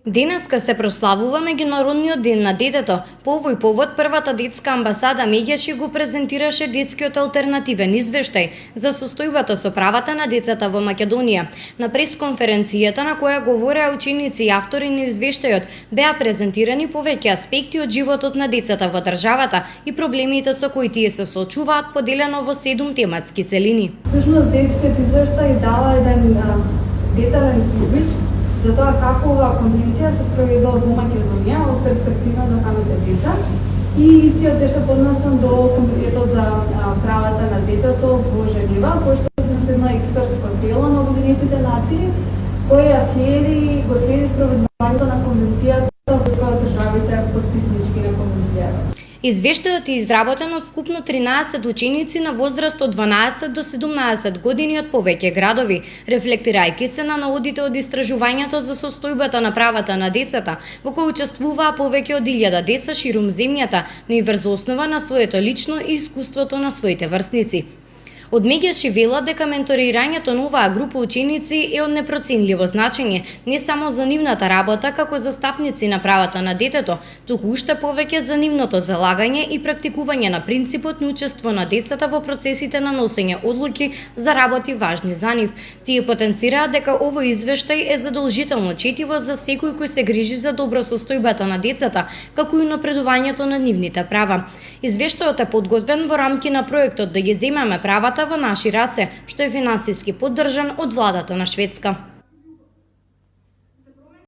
Денеска се прославува Меѓународниот ден на детето. По овој повод првата детска амбасада Меѓаши го презентираше детскиот алтернативен извештај за состојбата со правата на децата во Македонија. На пресконференцијата на која говореа ученици и автори на извештајот, беа презентирани повеќе аспекти од животот на децата во државата и проблемите со кои тие се соочуваат, поделено во 7 тематски целини. Всушност детскиот извештај дава еден детален поглед за тоа како оваа конвенција се спроведува во Македонија од перспектива на самите деца. И истиот беше поднесен до Комитетот за правата на детето во Женева, кој што е едно експертско тело на Обединетите нации, кој го следи спроведувањето на конвенцијата во државите подписнички на конвенцијата. Извештајот е изработен од вкупно 13 ученици на возраст од 12 до 17 години од повеќе градови, рефлектирајќи се на наодите од истражувањето за состојбата на правата на децата, во кој учествуваа повеќе од 1000 деца ширум земјата, но и врз основа на своето лично и искуството на своите врсници. Од Меѓаши велат дека менторирањето на оваа група ученици е од непроценливо значење, не само за нивната работа како застапници на правата на детето, туку уште повеќе за нивното залагање и практикување на принципот на учество на децата во процесите на носење одлуки за работи важни за нив. Тие потенцираат дека овој извештај е задолжително четиво за секој кој се грижи за добро состојбата на децата, како и напредувањето на нивните права. Извештајот е подготвен во рамки на проектот Да ги земеме правата во наши раце, што е финансиски поддржан од владата на Шведска.